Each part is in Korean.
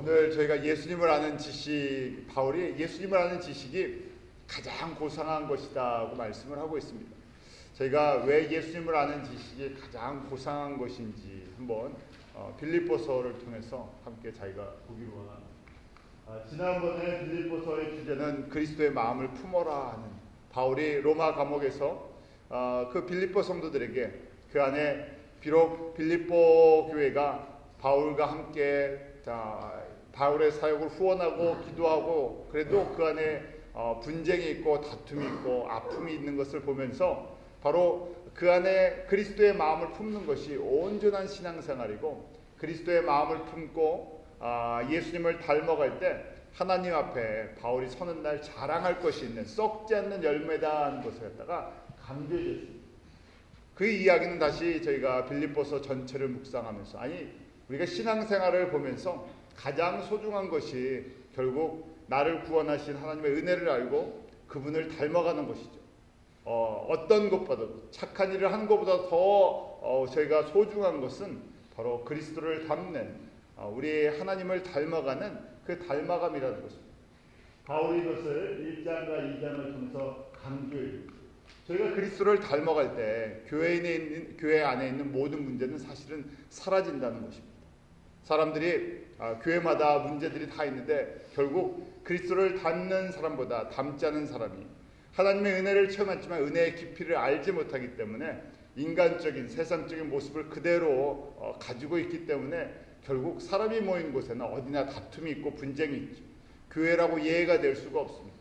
오늘 저희가 예수님을 아는 지식, 바울이 예수님을 아는 지식이 가장 고상한 것이다고 말씀을 하고 있습니다. 저희가 왜 예수님을 아는 지식이 가장 고상한 것인지 한번 빌립보서를 통해서 함께 저희가 보기로 합니다. 지난번에 빌립보서의 주제는 그리스도의 마음을 품어라 하는, 바울이 로마 감옥에서 그 빌립보 성도들에게 그 안에 비록 빌립보 교회가 바울과 함께 바울의 사역을 후원하고 기도하고 그래도 그 안에 분쟁이 있고 다툼이 있고 아픔이 있는 것을 보면서 바로 그 안에 그리스도의 마음을 품는 것이 온전한 신앙생활이고, 그리스도의 마음을 품고 예수님을 닮아갈 때 하나님 앞에 바울이 서는 날 자랑할 것이 있는 썩지 않는 열매다 하는 것을 갖다가 강조해 줬습니다. 그 이야기는 다시 저희가 빌립보서 전체를 묵상하면서, 우리가 신앙생활을 보면서 가장 소중한 것이 결국 나를 구원하신 하나님의 은혜를 알고 그분을 닮아가는 것이죠. 어떤 것보다도, 착한 일을 하는 것보다 더 저희가 소중한 것은 바로 그리스도를 닮는, 우리 하나님을 닮아가는 그 닮아감이라는 것입니다. 바울이 이것을 1장과 2장을 통해서 강조해요. 저희가 그리스도를 닮아갈 때 교회 안에 있는 모든 문제는 사실은 사라진다는 것입니다. 사람들이 교회마다 문제들이 다 있는데 결국 그리스도를 닮는 사람보다 닮지 않은 사람이 하나님의 은혜를 체험했지만 은혜의 깊이를 알지 못하기 때문에 인간적인 세상적인 모습을 그대로 가지고 있기 때문에 결국 사람이 모인 곳에는 어디나 다툼이 있고 분쟁이 있죠. 교회라고 이해가 될 수가 없습니다.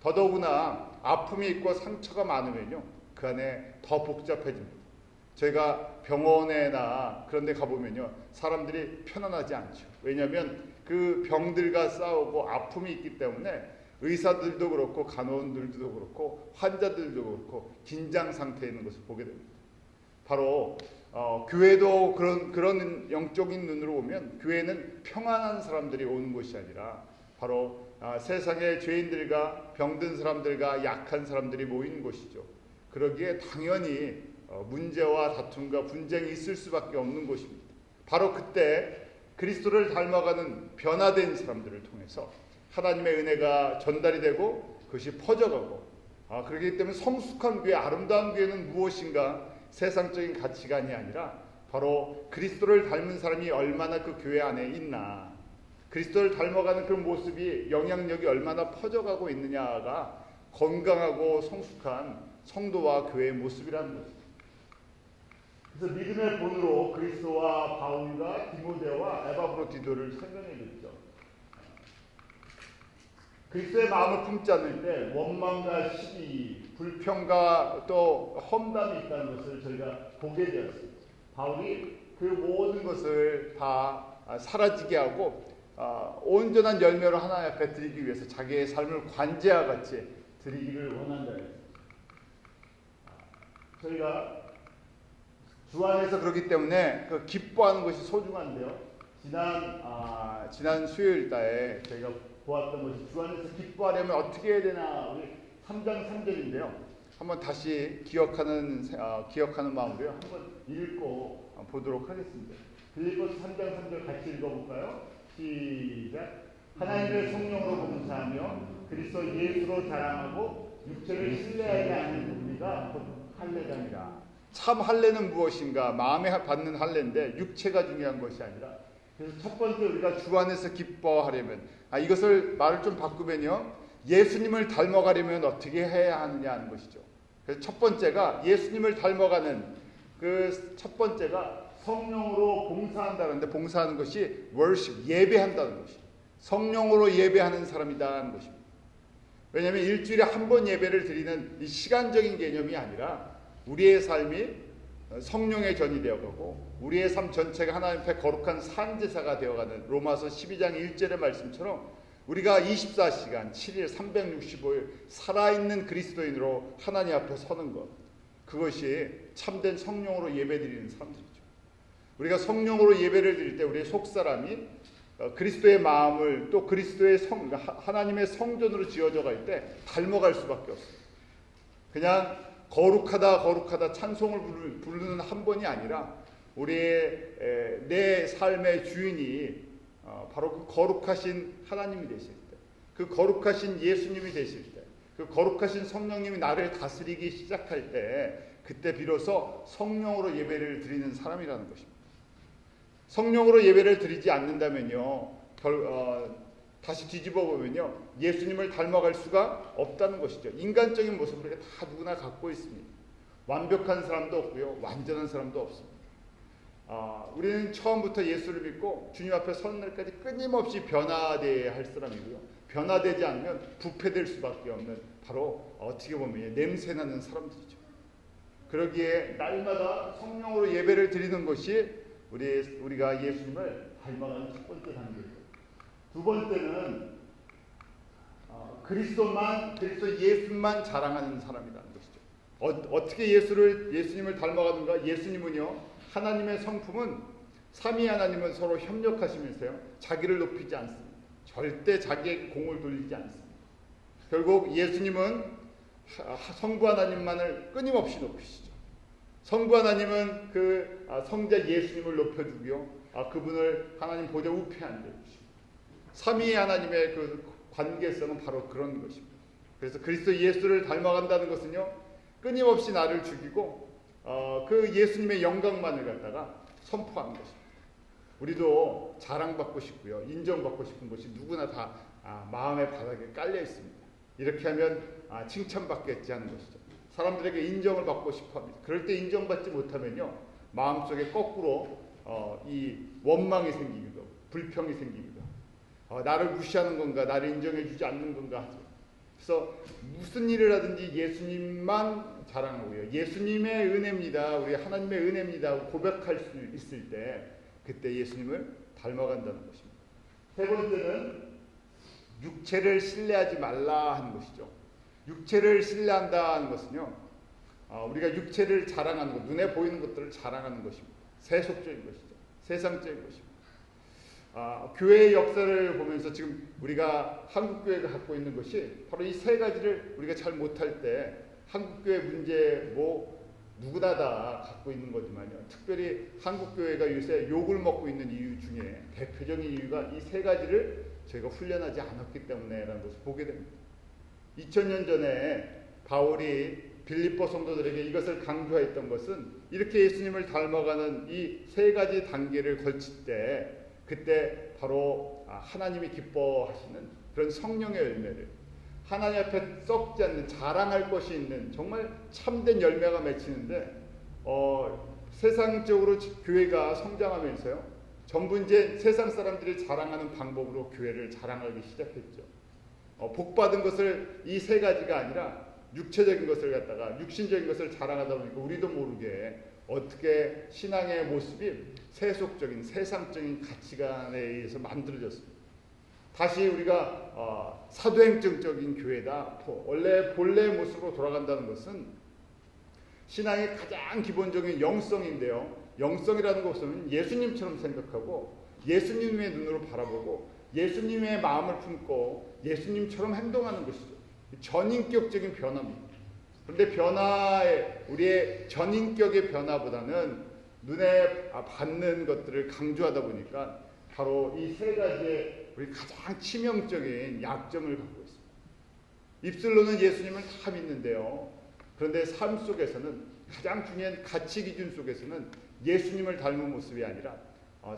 더더구나 아픔이 있고 상처가 많으면요, 그 안에 더 복잡해집니다. 저희가 병원에나 그런 데 가보면요, 사람들이 편안하지 않죠. 왜냐하면 그 병들과 싸우고 아픔이 있기 때문에 의사들도 그렇고 간호원들도 그렇고 환자들도 그렇고 긴장 상태에 있는 것을 보게 됩니다. 바로 교회도 그런 영적인 눈으로 보면 교회는 평안한 사람들이 오는 곳이 아니라 바로 세상의 죄인들과 병든 사람들과 약한 사람들이 모이는 곳이죠. 그러기에 당연히 문제와 다툼과 분쟁이 있을 수밖에 없는 곳입니다. 바로 그때 그리스도를 닮아가는 변화된 사람들을 통해서 하나님의 은혜가 전달이 되고 그것이 퍼져가고, 그렇기 때문에 성숙한 교회, 아름다운 교회는 무엇인가? 세상적인 가치관이 아니라 바로 그리스도를 닮은 사람이 얼마나 그 교회 안에 있나, 그리스도를 닮아가는 그 모습이 영향력이 얼마나 퍼져가고 있느냐가 건강하고 성숙한 성도와 교회의 모습이라는 것입니다. 그래서 믿음의 본으로 그리스도와 바울과 디모데와 에바브로디도를 설명해 줬죠. 그리스도의 마음을 품지 않을 때 원망과 시기, 불평과 또 험담이 있다는 것을 저희가 보게 되었습니다. 바울이 그 모든 것을 다 사라지게 하고 온전한 열매로 하나님 앞에 드리기 위해서 자기의 삶을 관제와 같이 드리기를 원한다. 저희가 주 안에서 그렇기 때문에 그 기뻐하는 것이 소중한데요. 지난 수요일 날에 저희가 보았던 것이 주 안에서 기뻐하려면 어떻게 해야 되나, 우리 3장 3절인데요. 한번 다시 기억하는 마음으로요, 한번 읽고 보도록 하겠습니다. 빌립보서 3장 3절 같이 읽어볼까요? 시작. 하나님의 성령으로 봉사하며 그리스도 예수로 자랑하고 육체를 신뢰하지 않는 우리가 곧 할례장이라. 참 할례는 무엇인가? 마음에 받는 할례인데 육체가 중요한 것이 아니라, 그래서 첫 번째 우리가 주 안에서 기뻐하려면, 이것을 말을 좀 바꾸면요, 예수님을 닮아가려면 어떻게 해야 하느냐 하는 것이죠. 그래서 첫 번째가 예수님을 닮아가는 그 첫 번째가 성령으로 봉사한다는데, 봉사하는 것이 worship, 예배한다는 것이, 성령으로 예배하는 사람이다는 것입니다. 왜냐하면 일주일에 한 번 예배를 드리는 이 시간적인 개념이 아니라 우리의 삶이 성령의 전이 되어가고 우리의 삶 전체가 하나님 앞에 거룩한 산제사가 되어가는 로마서 12장 1절의 말씀처럼 우리가 24시간 7일 365일 살아있는 그리스도인으로 하나님 앞에 서는 것, 그것이 참된 성령으로 예배드리는 사람들이죠. 우리가 성령으로 예배를 드릴 때 우리의 속사람이 그리스도의 마음을 또 그리스도의 하나님의 성전으로 지어져 갈 때 닮아갈 수밖에 없어요. 그냥 거룩하다 찬송을 부르는 한 번이 아니라 우리의 내 삶의 주인이 바로 그 거룩하신 하나님이 되실 때, 그 거룩하신 예수님이 되실 때, 그 거룩하신 성령님이 나를 다스리기 시작할 때, 그때 비로소 성령으로 예배를 드리는 사람이라는 것입니다. 성령으로 예배를 드리지 않는다면요, 다시 뒤집어 보면요, 예수님을 닮아갈 수가 없다는 것이죠. 인간적인 모습을 우리가 다 누구나 갖고 있습니다. 완벽한 사람도 없고요, 완전한 사람도 없습니다. 우리는 처음부터 예수를 믿고 주님 앞에 서는 날까지 끊임없이 변화되어야 할 사람이고요, 변화되지 않으면 부패될 수밖에 없는, 바로 어떻게 보면 냄새나는 사람들이죠. 그러기에 날마다 성령으로 예배를 드리는 것이 우리가 예수님을 닮아가는 첫 번째 단계입니다. 두 번째는 그리스도 예수만 자랑하는 사람이라는 것이죠. 어떻게 예수님을 닮아가는가? 예수님은요, 하나님의 성품은, 삼위 하나님은 서로 협력하시면서요, 자기를 높이지 않습니다. 절대 자기의 공을 돌리지 않습니다. 결국 예수님은 성부 하나님만을 끊임없이 높이시죠. 성부 하나님은 그 성자 예수님을 높여주고요, 그분을 하나님 보좌 우편에 앉혀주시고, 삼위 하나님의 그 관계성은 바로 그런 것입니다. 그래서 그리스도 예수를 닮아간다는 것은요, 끊임없이 나를 죽이고 그 예수님의 영광만을 갖다가 선포하는 것입니다. 우리도 자랑받고 싶고요, 인정받고 싶은 것이 누구나 다 마음의 바닥에 깔려 있습니다. 이렇게 하면 칭찬받겠지 하는 것이죠. 사람들에게 인정을 받고 싶어합니다. 그럴 때 인정받지 못하면요, 마음속에 거꾸로 이 원망이 생기기도 하고 불평이 생기기도 하고, 나를 무시하는 건가, 나를 인정해주지 않는 건가 하죠. 그래서 무슨 일을 하든지 예수님만 자랑하고요, 예수님의 은혜입니다, 우리 하나님의 은혜입니다 고백할 수 있을 때, 그때 예수님을 닮아간다는 것입니다. 세 번째는 육체를 신뢰하지 말라 하는 것이죠. 육체를 신뢰한다는 것은요, 우리가 육체를 자랑하는 것, 눈에 보이는 것들을 자랑하는 것입니다. 세속적인 것이죠. 세상적인 것입니다. 교회의 역사를 보면서 지금 우리가 한국교회가 갖고 있는 것이 바로 이 세 가지를 우리가 잘 못할 때, 한국교회 문제 누구나 다 갖고 있는 거지만요, 특별히 한국교회가 요새 욕을 먹고 있는 이유 중에 대표적인 이유가 이 세 가지를 저희가 훈련하지 않았기 때문에라는 것을 보게 됩니다. 2000년 전에 바울이 빌립보 성도들에게 이것을 강조했던 것은, 이렇게 예수님을 닮아가는 이 세 가지 단계를 걸칠 때, 그때 바로 하나님이 기뻐하시는 그런 성령의 열매를, 하나님 앞에 썩지 않는 자랑할 것이 있는 정말 참된 열매가 맺히는데, 세상적으로 교회가 성장하면서요, 전부 이제 세상 사람들이 자랑하는 방법으로 교회를 자랑하기 시작했죠. 복받은 것을, 이 세 가지가 아니라 육체적인 것을 갖다가, 육신적인 것을 자랑하다 보니까 우리도 모르게 어떻게 신앙의 모습이 세속적인, 세상적인 가치관에 의해서 만들어졌습니다. 다시 우리가 사도행정적인 교회다, 원래 본래 모습으로 돌아간다는 것은 신앙의 가장 기본적인 영성인데요, 영성이라는 것은 예수님처럼 생각하고 예수님의 눈으로 바라보고 예수님의 마음을 품고 예수님처럼 행동하는 것이죠. 전인격적인 변화입니다. 그런데 우리의 전인격의 변화보다는 눈에 받는 것들을 강조하다 보니까 바로 이 세 가지의 우리 가장 치명적인 약점을 갖고 있습니다. 입술로는 예수님을 다 믿는데요, 그런데 삶 속에서는, 가장 중요한 가치 기준 속에서는 예수님을 닮은 모습이 아니라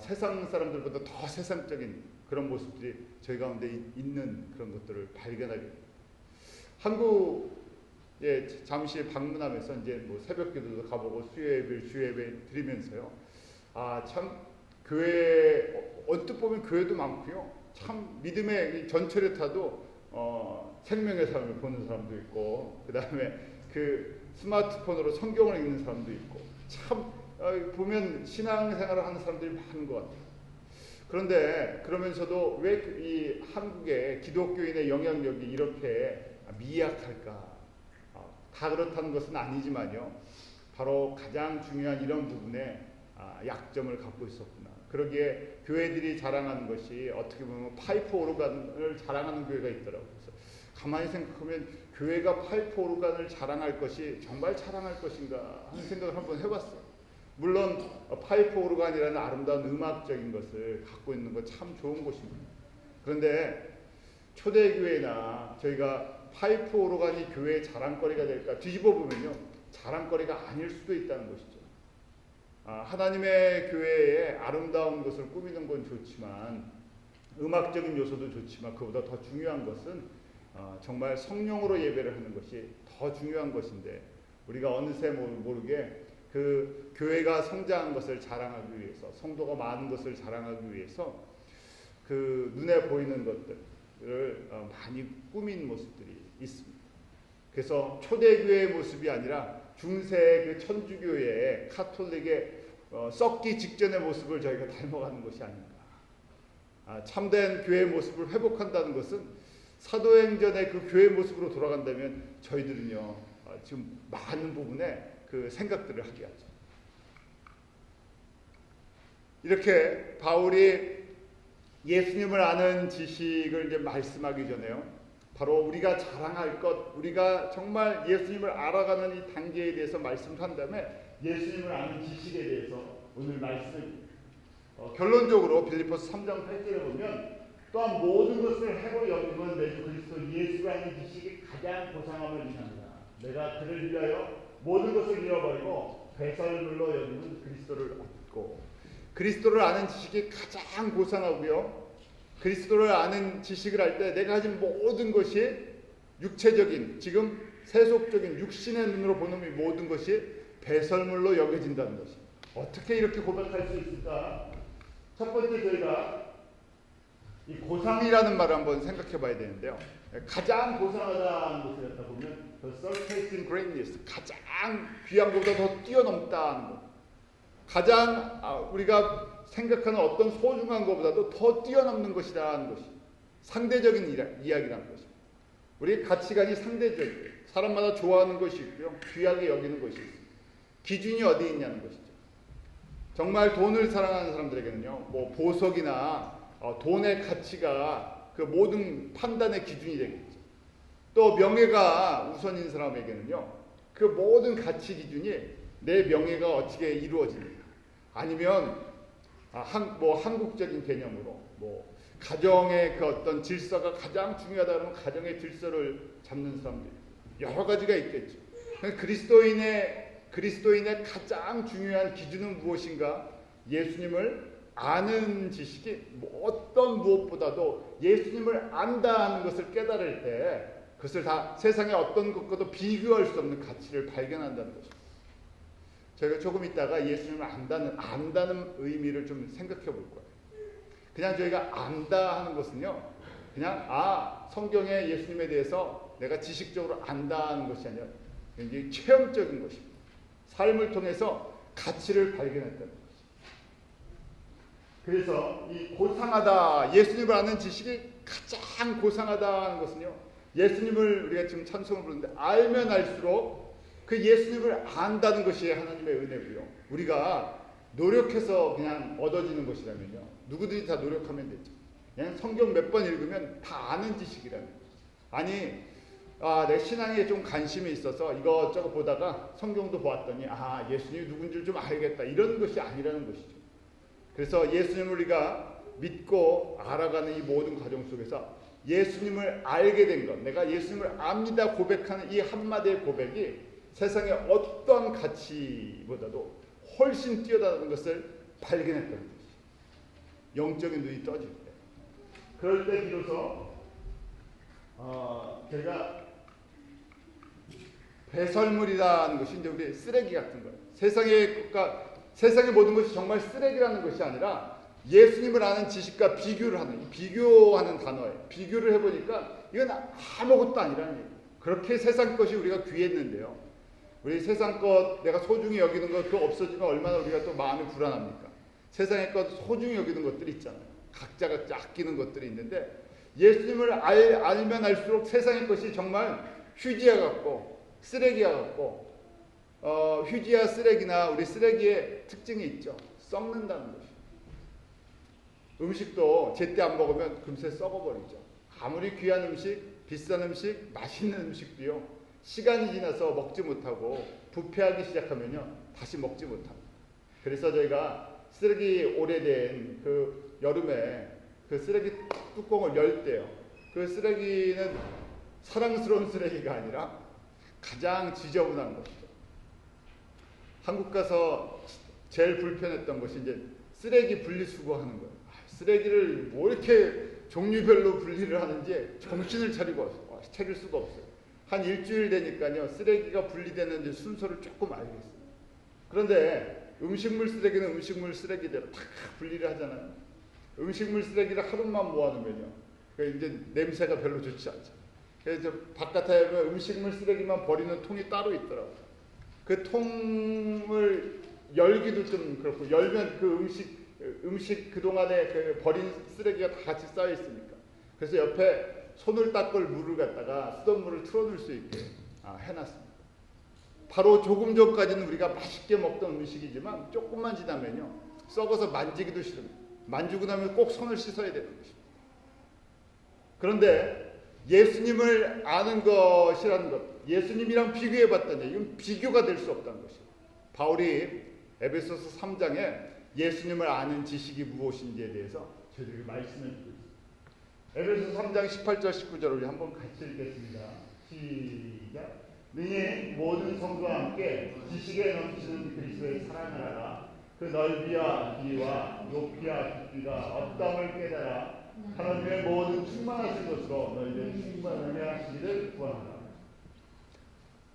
세상 사람들보다 더 세상적인 그런 모습들이 저희 가운데 있는 그런 것들을 발견하게 됩니다. 한국에 잠시 방문하면서 이제 새벽 기도도 가보고 주예배 드리면서요, 참 교회, 언뜻 보면 교회도 많고요, 참 믿음의 전철에 타도 생명의 삶을 보는 사람도 있고, 그 다음에 그 스마트폰으로 성경을 읽는 사람도 있고, 참 보면 신앙생활을 하는 사람들이 많은 것 같아요. 그런데 그러면서도 왜 이 한국의 기독교인의 영향력이 이렇게 미약할까? 다 그렇다는 것은 아니지만요, 바로 가장 중요한 이런 부분에 약점을 갖고 있었구나. 그러기에 교회들이 자랑하는 것이 어떻게 보면 파이프 오르간을 자랑하는 교회가 있더라고요. 그래서 가만히 생각하면 교회가 파이프 오르간을 자랑할 것이 정말 자랑할 것인가 하는 생각을 한번 해봤어요. 물론 파이프 오르간이라는 아름다운 음악적인 것을 갖고 있는 건 참 좋은 곳입니다. 그런데 초대교회나 저희가 파이프 오르간이 교회의 자랑거리가 될까 뒤집어 보면요, 자랑거리가 아닐 수도 있다는 것이죠. 하나님의 교회에 아름다운 것을 꾸미는 건 좋지만, 음악적인 요소도 좋지만, 그보다 더 중요한 것은 정말 성령으로 예배를 하는 것이 더 중요한 것인데, 우리가 어느새 모르게 그 교회가 성장한 것을 자랑하기 위해서, 성도가 많은 것을 자랑하기 위해서 그 눈에 보이는 것들을 많이 꾸민 모습들이 있습니다. 그래서 초대교회의 모습이 아니라 중세 그 천주교회의 카톨릭의 썩기 직전의 모습을 저희가 닮아가는 것이 아닌가. 참된 교회의 모습을 회복한다는 것은 사도행전의 그 교회의 모습으로 돌아간다면 저희들은요, 지금 많은 부분에 그 생각들을 하게 하죠. 이렇게 바울이 예수님을 아는 지식을 이제 말씀하기 전에요, 바로 우리가 자랑할 것, 우리가 정말 예수님을 알아가는 이 단계에 대해서 말씀한 다음에 예수님을 아는 지식에 대해서 오늘 말씀을 결론적으로 빌립보서 3장 8절에 보면, 또한 모든 것을 해로 여기면 내 주 그리스도 예수가 아는 지식이 가장 고상함을 인합니다. 내가 그를 위하여 모든 것을 잃어버리고 배설물로 여기는 그리스도를 얻고. 그리스도를 아는 지식이 가장 고상하고요, 그리스도를 아는 지식을 할 때 내가 가진 모든 것이 육체적인, 지금 세속적인 육신의 눈으로 보는 이 모든 것이 배설물로 여겨진다는 것이. 어떻게 이렇게 고백할 수 있을까? 첫 번째, 저희가 이 고상이라는 말을 한번 생각해 봐야 되는데요, 가장 고상하다는 것을 갖다 보면 the surpassing greatness, 가장 귀한 것보다 더 뛰어넘다는 것, 가장 우리가 생각하는 어떤 소중한 것보다도 더 뛰어넘는 것이라는 것이 상대적인 이야기라는 것입니다. 우리의 가치관이 상대적이에요. 사람마다 좋아하는 것이 있고요, 귀하게 여기는 것이 있습니다. 기준이 어디 있냐는 것이죠. 정말 돈을 사랑하는 사람들에게는요, 뭐 보석이나 돈의 가치가 그 모든 판단의 기준이 되겠죠. 또 명예가 우선인 사람에게는요, 그 모든 가치 기준이 내 명예가 어떻게 이루어지는가, 아니면 한국적인 개념으로 뭐 가정의 그 어떤 질서가 가장 중요하다 그러면 가정의 질서를 잡는 사람들 여러 가지가 있겠죠. 그리스도인의 가장 중요한 기준은 무엇인가? 예수님을 아는 지식이 어떤 무엇보다도 예수님을 안다 하는 것을 깨달을 때 그것을 다 세상의 어떤 것과도 비교할 수 없는 가치를 발견한다는 것입니다. 저희가 조금 있다가 예수님을 안다는 의미를 좀 생각해 볼 거예요. 그냥 저희가 안다 하는 것은요, 그냥 성경에 예수님에 대해서 내가 지식적으로 안다는 것이 아니라 굉장히 체험적인 것입니다. 삶을 통해서 가치를 발견했다는 것입니다. 그래서 이 고상하다, 예수님을 아는 지식이 가장 고상하다는 것은요, 예수님을 우리가 지금 찬송을 부르는데 알면 알수록 그 예수님을 안다는 것이 하나님의 은혜고요, 우리가 노력해서 그냥 얻어지는 것이라면요, 누구든지 다 노력하면 되죠. 그냥 성경 몇 번 읽으면 다 아는 지식이라는 거죠. 아니 내 신앙에 좀 관심이 있어서 이것저것 보다가 성경도 보았더니 예수님이 누군지 좀 알겠다, 이런 것이 아니라는 것이죠. 그래서 예수님을 우리가 믿고 알아가는 이 모든 과정 속에서 예수님을 알게 된 것, 내가 예수님을 압니다 고백하는 이 한마디의 고백이 세상의 어떤 가치보다도 훨씬 뛰어나는 것을 발견했다는 것이죠. 영적인 눈이 떠질 때, 그럴 때 비로소 제가 배설물이라는 것이 이제 우리 쓰레기 같은 거예요. 세상의 모든 것이 정말 쓰레기라는 것이 아니라 예수님을 아는 지식과 비교하는 단어예요. 비교를 해보니까 이건 아무것도 아니라는 얘기예요. 그렇게 세상 것이 우리가 귀했는데요, 우리 세상 것 내가 소중히 여기는 것 그거 없어지면 얼마나 우리가 또 마음이 불안합니까? 세상의 것 소중히 여기는 것들이 있잖아요. 각자가 아끼는 것들이 있는데 예수님을 알면 알수록 세상의 것이 정말 휴지와 같고 쓰레기와 같고, 휴지와 쓰레기나 우리 쓰레기의 특징이 있죠. 썩는다는 것이죠. 음식도 제때 안 먹으면 금세 썩어버리죠. 아무리 귀한 음식, 비싼 음식, 맛있는 음식도요, 시간이 지나서 먹지 못하고 부패하기 시작하면요, 다시 먹지 못합니다. 그래서 저희가 쓰레기 오래된 그 여름에 그 쓰레기 뚜껑을 열 때요. 그 쓰레기는 사랑스러운 쓰레기가 아니라 가장 지저분한 것이죠. 한국 가서 제일 불편했던 것이 이제 쓰레기 분리수거하는 거예요. 쓰레기를 뭐 이렇게 종류별로 분리를 하는지 정신을 차릴 수가 없어요. 한 일주일 되니까요, 쓰레기가 분리되는 순서를 조금 알겠어요. 그런데 음식물 쓰레기는 음식물 쓰레기대로 다 분리를 하잖아요. 음식물 쓰레기를 하루만 모아놓으면요, 이제 냄새가 별로 좋지 않죠. 그래서 바깥에 보면 음식물 쓰레기만 버리는 통이 따로 있더라고요. 그 통을 열기도 좀 그렇고, 열면 그 음식 그동안에 그 버린 쓰레기가 다 같이 쌓여 있으니까. 그래서 옆에 손을 닦을 물을 갖다가 쓰던 물을 틀어놓을 수 있게 해놨습니다. 바로 조금 전까지는 우리가 맛있게 먹던 음식이지만 조금만 지나면요, 썩어서 만지기도 싫습니다. 만지고 나면 꼭 손을 씻어야 되는 것입니다. 그런데 예수님을 아는 것이라는 것, 예수님이랑 비교해 봤더니 이건 비교가 될 수 없다는 것이에요. 바울이 에베소서 3장에 예수님을 아는 지식이 무엇인지에 대해서 저희들에게 말씀을 주고 있습니다. 에베소서 3장 18절 19절을 우리 한번 같이 읽겠습니다. 시작. 능히 모든 성도와 함께 지식에 넘치는 그리스도의 사랑을 알아 그 넓이와 길이와 높이와 깊이가 어떠함을 깨달아 하나님의 모든 충만하신 것으로 너희들 충만하게 하시기를 구한다.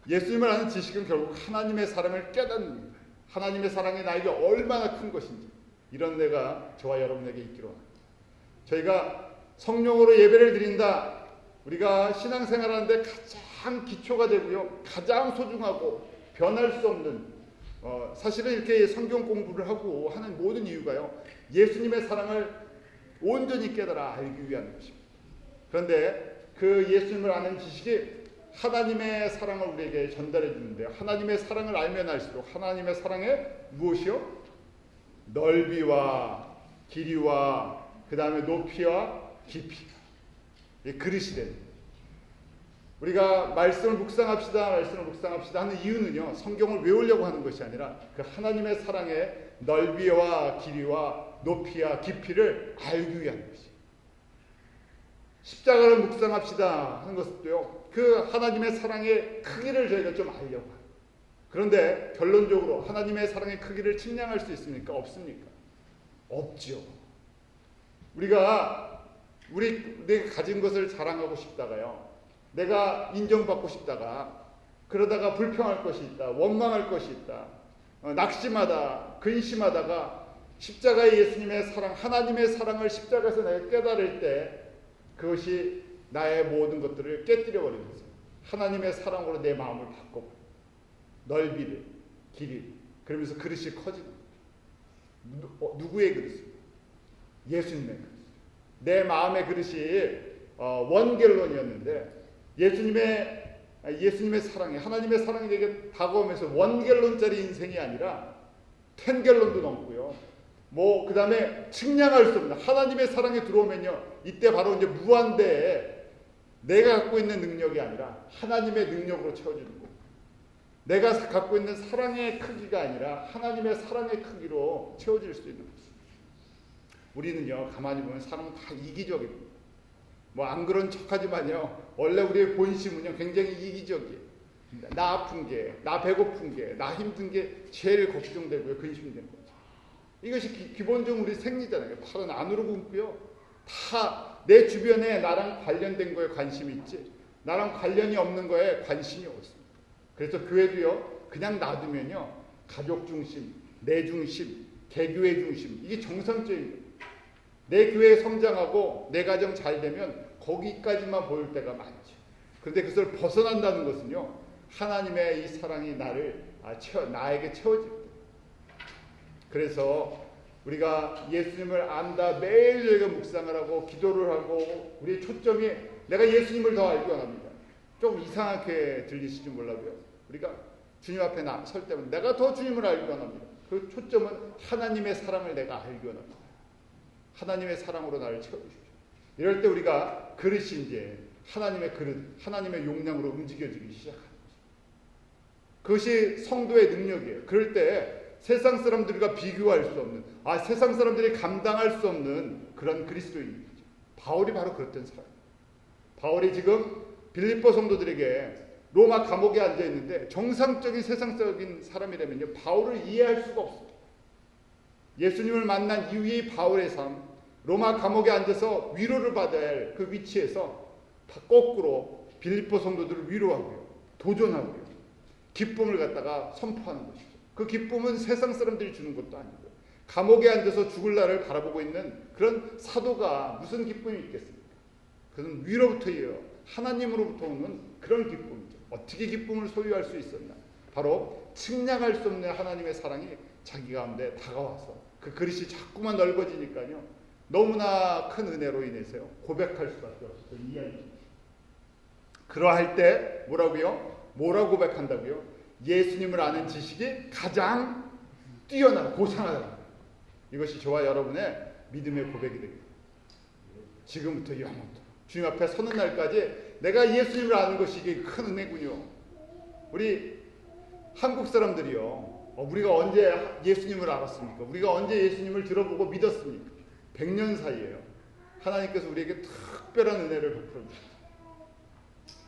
예수님을 아는 지식은 결국 하나님의 사랑을 깨닫는 겁니다. 하나님의 사랑이 나에게 얼마나 큰 것인지 이런 내가 저와 여러분에게 있기로 합니다. 저희가 성령으로 예배를 드린다. 우리가 신앙생활하는데 가장 기초가 되고요, 가장 소중하고 변할 수 없는 사실은 이렇게 성경 공부를 하고 하는 모든 이유가요, 예수님의 사랑을 온전히 깨달아 알기 위한 것입니다. 그런데 그 예수님을 아는 지식이 하나님의 사랑을 우리에게 전달해 주는데요, 하나님의 사랑을 알면 알수록 하나님의 사랑의 무엇이요? 넓이와 길이와 그 다음에 높이와 깊이가 그릇이 됩니다. 우리가 말씀을 묵상합시다 하는 이유는요, 성경을 외우려고 하는 것이 아니라 그 하나님의 사랑의 넓이와 길이와 높이와 깊이를 알기 위한 것이에요. 십자가를 묵상합시다 하는 것도요, 그 하나님의 사랑의 크기를 저희가 좀 알려고 해요. 그런데 결론적으로 하나님의 사랑의 크기를 측량할 수 있습니까? 없습니까? 없죠. 내가 가진 것을 자랑하고 싶다가요, 내가 인정받고 싶다가 그러다가 불평할 것이 있다, 원망할 것이 있다, 낙심하다, 근심하다가 십자가의 예수님의 사랑, 하나님의 사랑을 십자가에서 내가 깨달을 때 그것이 나의 모든 것들을 깨뜨려버리는 거죠. 하나님의 사랑으로 내 마음을 바꿔버려. 넓이를, 길이를. 그러면서 그릇이 커지는 거죠. 누구의 그릇입니까? 예수님의 그릇. 내 마음의 그릇이 원갤론이었는데 예수님의 사랑이, 하나님의 사랑이 내게 다가오면서 원갤론짜리 인생이 아니라 10갤론도 넘고요. 그 다음에 측량할 수 없는 하나님의 사랑이 들어오면요, 이때 바로 이제 무한대에 내가 갖고 있는 능력이 아니라 하나님의 능력으로 채워지는 거고, 내가 갖고 있는 사랑의 크기가 아니라 하나님의 사랑의 크기로 채워질 수 있는 거죠. 우리는요, 가만히 보면 사람은 다 이기적입니다. 안 그런 척하지만요, 원래 우리의 본심은요 굉장히 이기적이에요. 나 아픈 게, 나 배고픈 게, 나 힘든 게 제일 걱정되고요, 근심되는 거죠. 이것이 기본적으로 우리 생리잖아요. 팔은 안으로 굽고요, 다 내 주변에 나랑 관련된 거에 관심이 있지 나랑 관련이 없는 거에 관심이 없습니다. 그래서 교회도요, 그냥 놔두면요, 가족 중심, 내 중심, 개교회 중심, 이게 정상적인 거예요. 내 교회 성장하고 내 가정 잘 되면 거기까지만 보일 때가 많죠. 그런데 그것을 벗어난다는 것은요, 하나님의 이 사랑이 나에게 채워질 때. 그래서 우리가 예수님을 안다, 매일 저희가 묵상을 하고 기도를 하고 우리의 초점이 내가 예수님을 더 알기 원합니다. 좀 이상하게 들리실지 몰라도요, 우리가 주님 앞에 설 때면 내가 더 주님을 알기 원합니다. 그 초점은 하나님의 사랑을 내가 알기 원합니다. 하나님의 사랑으로 나를 채워주십시오. 이럴 때 우리가 그릇이 이제 하나님의 그릇, 하나님의 용량으로 움직여지기 시작하는 거죠. 그것이 성도의 능력이에요. 그럴 때 세상 사람들과 비교할 수 없는, 세상 사람들이 감당할 수 없는 그런 그리스도인이죠. 바울이 바로 그랬던 사람. 바울이 지금 빌립보 성도들에게 로마 감옥에 앉아 있는데 정상적인 세상적인 사람이라면요, 바울을 이해할 수가 없습니다. 예수님을 만난 이후의 바울의 삶, 로마 감옥에 앉아서 위로를 받아야 할 그 위치에서 거꾸로 빌립보 성도들을 위로하고요, 도전하고요, 기쁨을 갖다가 선포하는 것이죠. 그 기쁨은 세상 사람들이 주는 것도 아니고 감옥에 앉아서 죽을 날을 바라보고 있는 그런 사도가 무슨 기쁨이 있겠습니까? 그것은 위로부터예요. 하나님으로부터 오는 그런 기쁨이죠. 어떻게 기쁨을 소유할 수 있었나? 바로 측량할 수 없는 하나님의 사랑이 자기 가운데 다가와서 그 그릇이 자꾸만 넓어지니까요, 너무나 큰 은혜로 인해서요, 고백할 수밖에 없었던 이야기입니다. 그러할 때 뭐라고 고백한다고요? 예수님을 아는 지식이 가장 뛰어난 고상하다. 이것이 저와 여러분의 믿음의 고백이 됩니다. 지금부터 영원토록 주님 앞에 서는 날까지 내가 예수님을 아는 것이 이게 큰 은혜군요. 우리 한국 사람들이요, 우리가 언제 예수님을 알았습니까? 우리가 언제 예수님을 들어보고 믿었습니까? 100년 사이에요. 하나님께서 우리에게 특별한 은혜를 베풀어 주셨어요.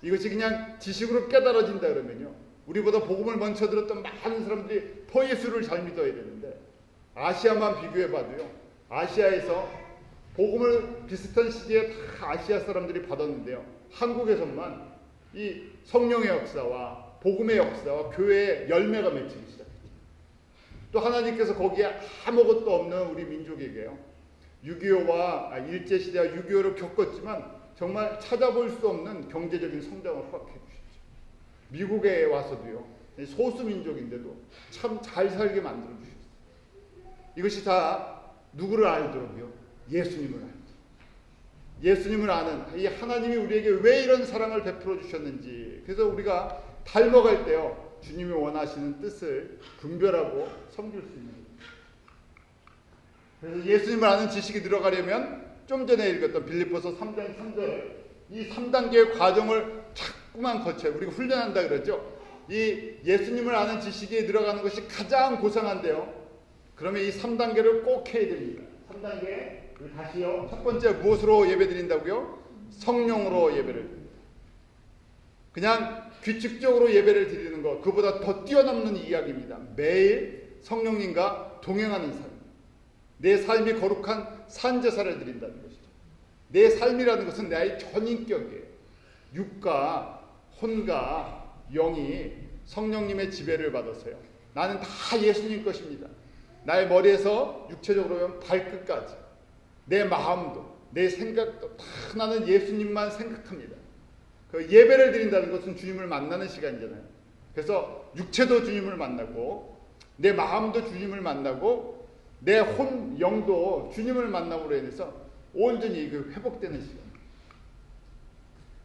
이것이 그냥 지식으로 깨달아진다 그러면요, 우리보다 복음을 먼저 들었던 많은 사람들이 더 예수를 잘 믿어야 되는데, 아시아만 비교해봐도요, 아시아에서 복음을 비슷한 시기에 다 아시아 사람들이 받았는데요, 한국에서만 이 성령의 역사와 복음의 역사와 교회의 열매가 맺히기 시작했죠. 또 하나님께서 거기에 아무것도 없는 우리 민족에게요, 6.25와 일제시대와 6.25를 겪었지만 정말 찾아볼 수 없는 경제적인 성장을 허락해 주셨죠. 미국에 와서도요, 소수민족인데도 참 잘 살게 만들어 주셨어요. 이것이 다 누구를 알도록요? 예수님을 알도록. 예수님을 아는 이 하나님이 우리에게 왜 이런 사랑을 베풀어 주셨는지, 그래서 우리가 닮아갈 때요, 주님이 원하시는 뜻을 분별하고 섬길 수 있는 거예요. 그래서 예수님을 아는 지식이 들어가려면 좀 전에 읽었던 빌립보서 3장 3절, 이 3단계의 과정을 자꾸만 거쳐요. 우리가 훈련한다 그러죠. 이 예수님을 아는 지식에 들어가는 것이 가장 고상한데요, 그러면 이 3단계를 꼭 해야 됩니다. 3단계, 다시요. 첫 번째 무엇으로 예배드린다고요? 성령으로 예배를 드립니다. 그냥 규칙적으로 예배를 드리는 것, 그보다 더 뛰어넘는 이야기입니다. 매일 성령님과 동행하는 삶, 내 삶이 거룩한 산제사를 드린다는 것이죠. 내 삶이라는 것은 나의 전인격이에요. 육과 혼과 영이 성령님의 지배를 받았어요. 나는 다 예수님 것입니다. 나의 머리에서 육체적으로 보면 발끝까지, 내 마음도 내 생각도 다 나는 예수님만 생각합니다. 그 예배를 드린다는 것은 주님을 만나는 시간이잖아요. 그래서 육체도 주님을 만나고 내 마음도 주님을 만나고 내 혼, 영도 주님을 만남으로 인해서 온전히 그 회복되는 시간.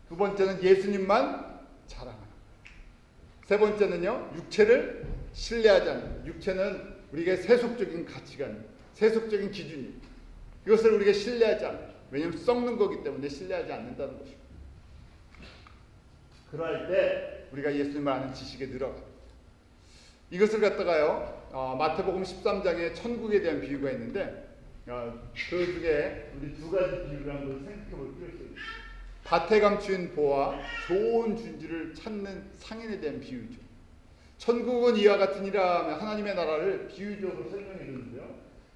두 번째는 예수님만 자랑하는 거예요. 세 번째는요, 육체를 신뢰하지 않는 거예요. 육체는 우리에게 세속적인 가치관, 세속적인 기준이, 이것을 우리가 신뢰하지 않아요. 왜냐하면 썩는 거기 때문에 신뢰하지 않는다는 것입니다. 그럴 때 우리가 예수님을 아는 지식에 들어갑니다. 이것을 갖다가요, 마태복음 13장에 천국에 대한 비유가 있는데, 그 중에 우리 두 가지 비유를 한번 생각해 볼 필요가 있습니다. 밭에 감춘 보와 좋은 준지를 찾는 상인에 대한 비유죠. 천국은 이와 같으니라 하면 하나님의 나라를 비유적으로 설명해 주는데요,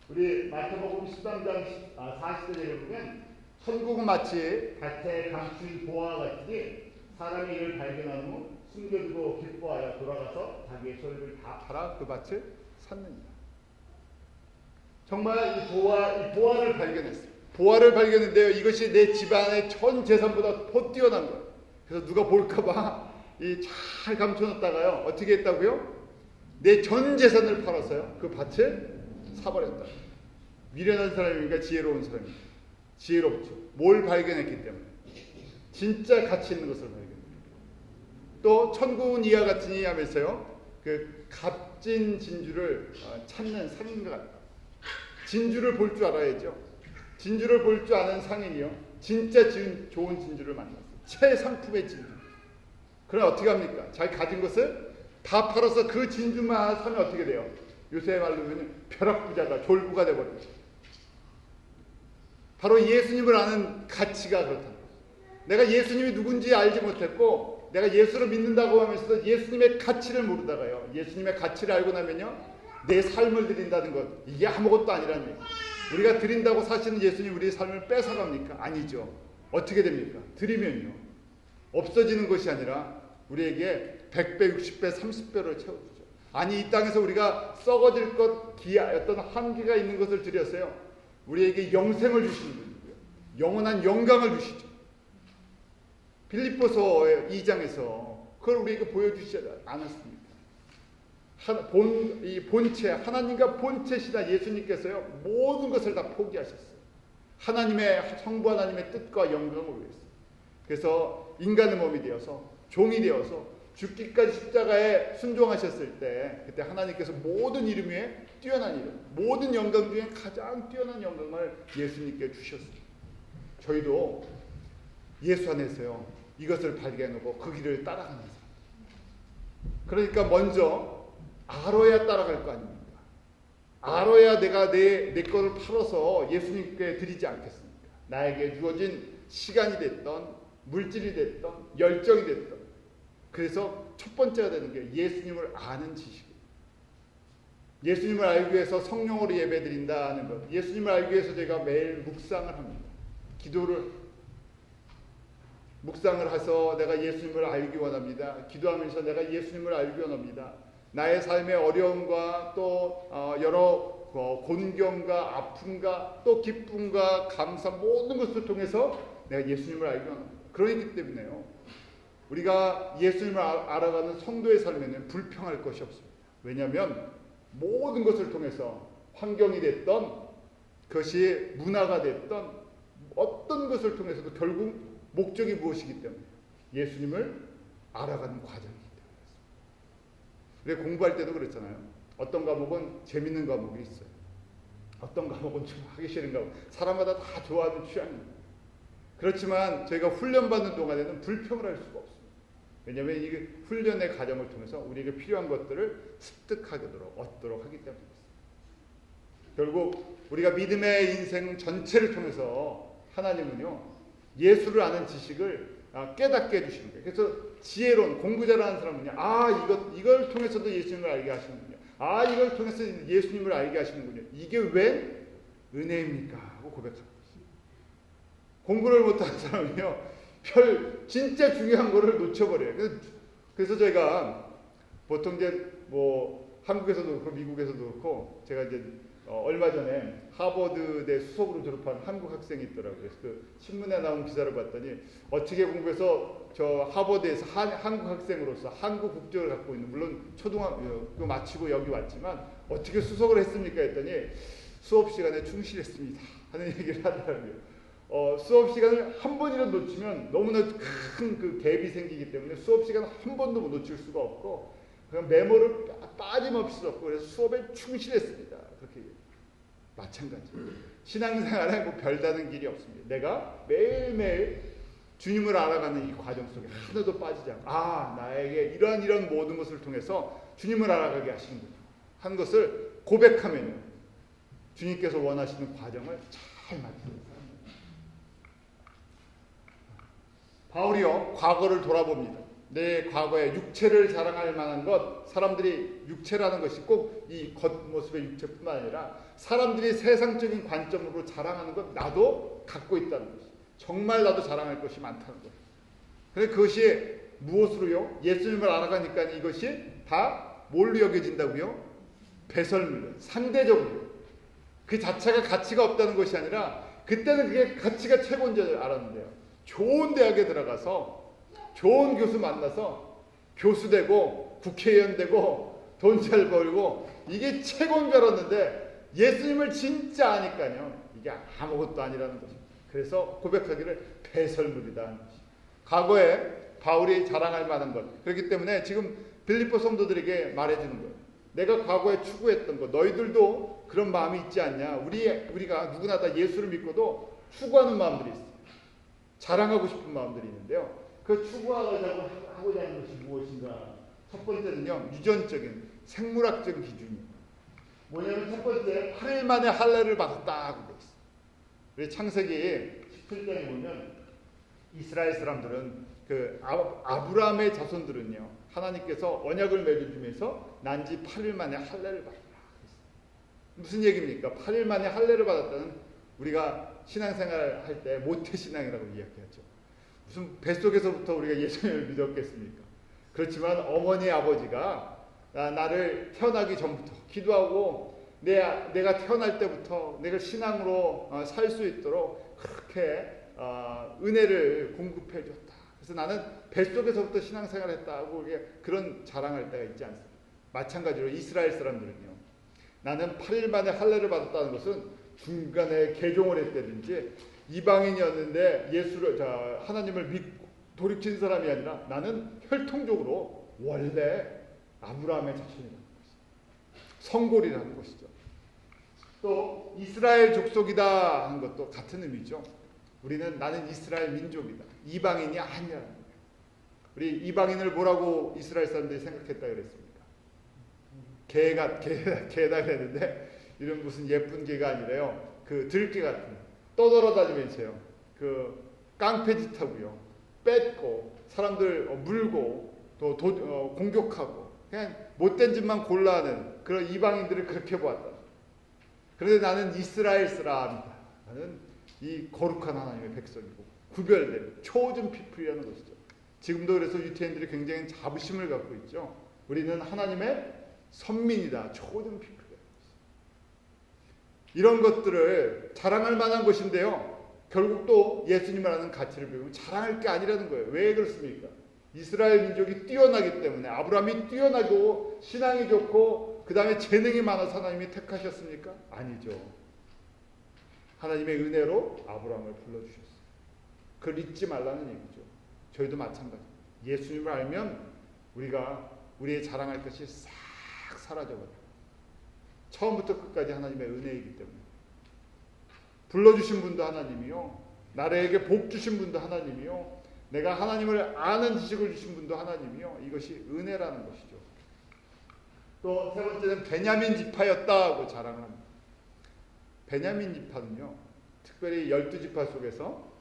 우리 마태복음 13장 40절에 보면 천국은 마치 밭에 감춘 보와 같으니 사람이 이를 발견한 후 숨겨두고 기뻐하여 돌아가서 자기의 소유를 다 팔아 그 밭을 샀느니라. 정말 이 보화를 발견했어요. 보화를 발견했는데요, 이것이 내 집안의 전 재산보다 더 뛰어난 거예요. 그래서 누가 볼까봐 잘 감춰놨다가요, 어떻게 했다고요? 내 전 재산을 팔아서요, 그 밭을 사버렸다. 미련한 사람이니까 지혜로운 사람입니다. 지혜롭죠. 뭘 발견했기 때문에. 진짜 가치 있는 것을 발견합니다. 또 천국은 이와 같으니 하면서요, 그 값진 진주를 찾는 상인과 같다. 진주를 볼 줄 알아야죠. 진주를 볼 줄 아는 상인이요, 진짜 좋은 진주를 만났어요. 최상품의 진주. 그럼 어떻게 합니까? 자기 가진 것을 다 팔아서 그 진주만 사면 어떻게 돼요? 요새 말로 하면 벼락부자가 졸부가 되어버렸죠. 바로 예수님을 아는 가치가 그렇다는 거죠. 내가 예수님이 누군지 알지 못했고 내가 예수를 믿는다고 하면서도 예수님의 가치를 모르다가요. 예수님의 가치를 알고 나면요. 내 삶을 드린다는 것 이게 아무것도 아니라는 얘기예요. 우리가 드린다고 사실은 예수님 우리의 삶을 뺏어갑니까? 아니죠. 어떻게 됩니까? 드리면요. 없어지는 것이 아니라 우리에게 100배, 60배, 30배로 채워주죠. 아니 이 땅에서 우리가 썩어질 것, 어떤 한계가 있는 것을 드렸어요. 우리에게 영생을 주시는 분이고요. 영원한 영광을 주시죠. 빌립보서 2장에서 그걸 우리에게 보여주시지 않았습니까? 이 본체, 하나님과 본체시다 예수님께서요. 모든 것을 다 포기하셨어요. 하나님의 성부 하나님의 뜻과 영광을 위해서. 그래서 인간의 몸이 되어서 종이 되어서 죽기까지 십자가에 순종하셨을 때 그때 하나님께서 모든 이름 위에 뛰어난 이름, 모든 영광 중에 가장 뛰어난 영광을 예수님께 주셨어요. 저희도 예수 안에서요. 이것을 발견하고 그 길을 따라가는 사람. 그러니까 먼저 알아야 따라갈 거 아닙니까? 알아야 내가 내 것을 팔아서 예수님께 드리지 않겠습니까? 나에게 주어진 시간이 됐던 물질이 됐던 열정이 됐던 그래서 첫 번째가 되는 게 예수님을 아는 지식이에요. 예수님을 알기 위해서 성령으로 예배드린다는 것. 예수님을 알기 위해서 제가 매일 묵상을 합니다. 묵상을 해서 내가 예수님을 알기 원합니다. 기도하면서 내가 예수님을 알기 원합니다. 나의 삶의 어려움과 또 여러 곤경과 아픔과 또 기쁨과 감사 모든 것을 통해서 내가 예수님을 알기 원합니다. 그러기 때문에요. 우리가 예수님을 알아가는 성도의 삶에는 불평할 것이 없습니다. 왜냐하면 모든 것을 통해서 환경이 됐던 그것이 문화가 됐던 어떤 것을 통해서도 결국 목적이 무엇이기 때문에 예수님을 알아가는 과정이기 때문에 우리가 공부할 때도 그랬잖아요. 어떤 과목은 재밌는 과목이 있어요. 어떤 과목은 좀 하기 싫은 과목. 사람마다 다 좋아하는 취향입니다. 그렇지만 저희가 훈련받는 동안에는 불평을 할 수가 없습니다. 왜냐하면 이 훈련의 과정을 통해서 우리에게 필요한 것들을 습득하도록 얻도록 하기 때문입니다. 결국 우리가 믿음의 인생 전체를 통해서 하나님은요. 예수를 아는 지식을 깨닫게 해주시는 거예요. 그래서 지혜로운 공부 잘하는 사람은요. 이걸 통해서도 예수님을 알게 하시는군요. 이걸 통해서 예수님을 알게 하시는군요. 이게 왜 은혜입니까? 하고 고백합니다. 공부를 못하는 사람은요. 진짜 중요한 거를 놓쳐버려요. 그래서 제가 보통 이제 한국에서도 그렇고 미국에서도 그렇고 제가 이제 얼마 전에 하버드대 수석으로 졸업한 한국 학생이 있더라고요. 그래서 그 신문에 나온 기사를 봤더니 어떻게 공부해서 저 하버드에서 한국 학생으로서 한국 국적을 갖고 있는 물론 초등학교 마치고 여기 왔지만 어떻게 수석을 했습니까? 했더니 수업 시간에 충실했습니다 하는 얘기를 하더라고요. 수업 시간을 한 번이라도 놓치면 너무나 큰 그 갭이 생기기 때문에 수업 시간 한 번도 못 놓칠 수가 없고 그냥 메모를 빠짐없이 썼고 그래서 수업에 충실했습니다. 그렇게 마찬가지. 신앙생활에 별다른 길이 없습니다. 내가 매일매일 주님을 알아가는 이 과정 속에 하나도 빠지지 않고 나에게 이러한 모든 것을 통해서 주님을 알아가게 하시는구나 하는 것을 고백하면요. 주님께서 원하시는 과정을 잘 맞습니다. 바울이요. 과거를 돌아봅니다. 내 과거에 육체를 자랑할 만한 것, 사람들이 육체라는 것이 꼭 이 겉모습의 육체뿐만 아니라 사람들이 세상적인 관점으로 자랑하는 것 나도 갖고 있다는 것이 정말 나도 자랑할 것이 많다는 것. 그런데 그것이 무엇으로요? 예수님을 알아가니까 이것이 다 뭘로 여겨진다고요? 배설물로, 상대적으로. 그 자체가 가치가 없다는 것이 아니라 그때는 그게 가치가 최고인 줄 알았는데요. 좋은 대학에 들어가서 좋은 교수 만나서 교수 되고 국회의원 되고 돈 잘 벌고 이게 최고인 줄 알았는데 예수님을 진짜 아니까요. 이게 아무것도 아니라는 것입니다. 그래서 고백하기를 배설물이다 하는 것입니다. 과거에 바울이 자랑할 만한 것. 그렇기 때문에 지금 빌립보 성도들에게 말해주는 거예요. 내가 과거에 추구했던 것. 너희들도 그런 마음이 있지 않냐. 우리가 누구나 다 예수를 믿고도 추구하는 마음들이 있어요. 자랑하고 싶은 마음들이 있는데요. 그 추구하고자 하는 것이 무엇인가? 첫 번째는요. 유전적인 생물학적인 기준입니다. 뭐냐면 첫 번째 8일 만에 할례를 받았다 하고 돼 있어. 우리 창세기 17장에 보면 이스라엘 사람들은 그 아브라함의 자손들은요 하나님께서 언약을 맺어주면서 난지 8일 만에 할례를 받았다. 무슨 얘기입니까? 8일 만에 할례를 받았다는 우리가 신앙생활 할 때 모태신앙이라고 이야기하죠. 무슨 뱃속에서부터 우리가 예수님을 믿었겠습니까? 그렇지만 어머니 아버지가 나를 태어나기 전부터 기도하고 내가 태어날 때부터 내가 신앙으로 살 수 있도록 그렇게 은혜를 공급해 줬다. 그래서 나는 뱃속에서부터 신앙생활을 했다고 그런 자랑할 때가 있지 않습니까? 마찬가지로 이스라엘 사람들은요. 나는 8일 만에 할례를 받았다는 것은 중간에 개종을 했다든지 이방인이었는데 하나님을 믿고 돌이킨 사람이 아니라 나는 혈통적으로 원래 아브라함의 자손이라는 것이죠. 성골이라는 것이죠. 또 이스라엘 족속이다 하는 것도 같은 의미죠. 나는 이스라엘 민족이다. 이방인이 아니라는 거예요. 우리 이방인을 뭐라고 이스라엘 사람들이 생각했다 그랬습니까? 개다 그랬는데 이런 무슨 예쁜 개가 아니래요. 그 들개 같은 떠돌아다니면서요. 그 깡패짓 하고요. 뺏고 사람들 물고 또 공격하고 그냥 못된 짓만 골라하는 그런 이방인들을 그렇게 보았다. 그런데 나는 이스라엘 사람이다. 나는 이 거룩한 하나님의 백성이고 구별된 초전 피플이라는 것이죠. 지금도 그래서 유태인들이 굉장히 자부심을 갖고 있죠. 우리는 하나님의 선민이다. 초전 피플이다. 이런 것들을 자랑할 만한 것인데요. 결국 또 예수님을 아는 가치를 배우면 자랑할 게 아니라는 거예요. 왜 그렇습니까? 이스라엘 민족이 뛰어나기 때문에 아브라함이 뛰어나고 신앙이 좋고 그 다음에 재능이 많아서 하나님이 택하셨습니까? 아니죠. 하나님의 은혜로 아브라함을 불러주셨어요. 그걸 잊지 말라는 얘기죠. 저희도 마찬가지입니다. 예수님을 알면 우리의 자랑할 것이 싹 사라져버려요. 처음부터 끝까지 하나님의 은혜이기 때문에 불러주신 분도 하나님이요. 나에게 복 주신 분도 하나님이요. 내가 하나님을 아는 지식을 주신 분도 하나님이요. 이것이 은혜라는 것이죠. 또 세 번째는 베냐민 지파였다고 자랑을 합니다. 베냐민 지파는요. 특별히 12지파 속에서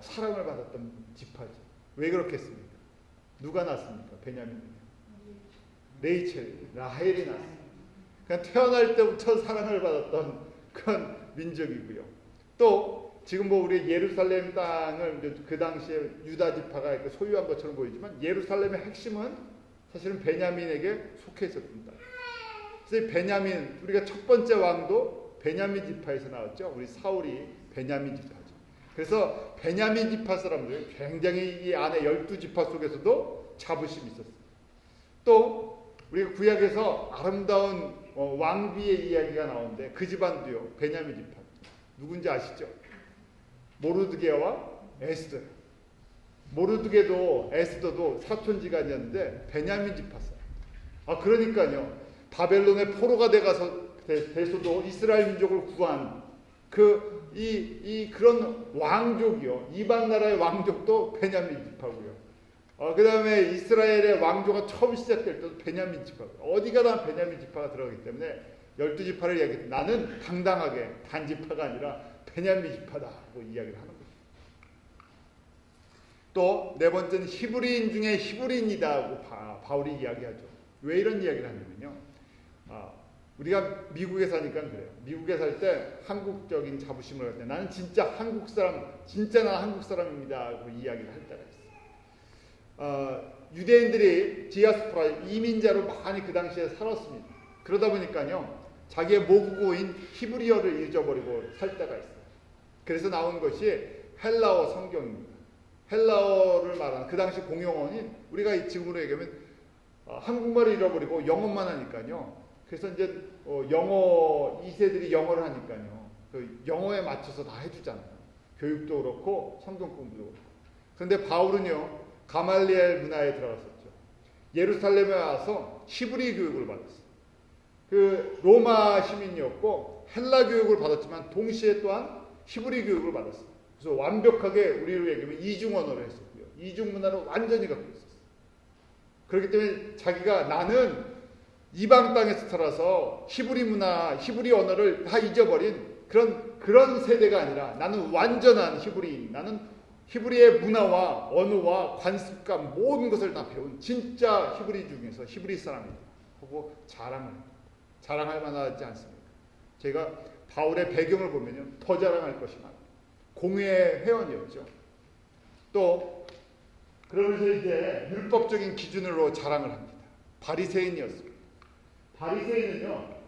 사랑을 받았던 지파죠. 왜 그렇겠습니까? 누가 낳습니까? 베냐민은요. 라헬이 낳습니다. 그냥 태어날 때부터 사랑을 받았던 그런 민족이고요. 또 지금 우리 예루살렘 땅을 그 당시에 유다 지파가 소유한 것처럼 보이지만 예루살렘의 핵심은 사실은 베냐민에게 속해 있었습니다. 그래서 베냐민 우리가 첫 번째 왕도 베냐민 지파에서 나왔죠. 우리 사울이 베냐민 지파죠. 그래서 베냐민 지파 사람들 굉장히 이 안에 12지파 속에서도 자부심이 있었어요. 또 우리가 구약에서 아름다운 왕비의 이야기가 나오는데 그 집안도요. 베냐민 지파. 누군지 아시죠? 모르드게와 에스더. 모르드게도 에스더도 사촌지간이었는데 베냐민 지파사. 그러니까요. 바벨론의 포로가 돼서도 이스라엘 민족을 구한 그런 왕족이요. 이방 나라의 왕족도 베냐민 지파고요. 그 다음에 이스라엘의 왕조가 처음 시작될 때도 베냐민 지파고요. 어디가나 베냐민 지파가 들어가기 때문에 12지파를 이야기해서 나는 당당하게 단지파가 아니라 베냐민 지파다고 이야기를 하는 거죠. 또 네 번째는 히브리인 중에 히브리인이다고 바울이 이야기하죠. 왜 이런 이야기를 하냐면요. 우리가 미국에 사니까 그래요. 미국에 살 때 한국적인 자부심을 할 때 나는 진짜 한국 사람, 진짜 나는 한국 사람입니다 하고 이야기를 할 때가 있어요. 유대인들이 디아스포라 이민자로 많이 그 당시에 살았습니다. 그러다 보니까요. 자기의 모국어인 히브리어를 잊어버리고 살 때가 있어요. 그래서 나온 것이 헬라어 성경입니다. 헬라어를 말하는 그 당시 공용어인 우리가 지금으로 얘기하면 한국말을 잃어버리고 영어만 하니까요. 그래서 이제 영어 2세들이 영어를 하니까요. 그 영어에 맞춰서 다 해주잖아요. 교육도 그렇고 성경 공부도 그렇고. 그런데 바울은요. 가말리엘 문화에 들어갔었죠. 예루살렘에 와서 히브리 교육을 받았어요. 그 로마 시민이었고 헬라 교육을 받았지만 동시에 또한 히브리 교육을 받았어요. 그래서 완벽하게 우리로 얘기하면 이중 언어를 했었고요. 이중 문화를 완전히 갖고 있었어요. 그렇기 때문에 자기가 나는 이방 땅에서 살아서 히브리 문화, 히브리 언어를 다 잊어버린 그런 세대가 아니라 나는 완전한 히브리인, 나는 히브리의 문화와 언어와 관습과 모든 것을 다 배운 진짜 히브리 중에서 히브리 사람이다 하고 자랑할 만하지 않습니까? 제가 바울의 배경을 보면요, 더 자랑할 것이 많아요. 공회 회원이었죠. 또 그러면서 이제 율법적인 기준으로 자랑을 합니다. 바리새인이었습니다. 바리새인은요,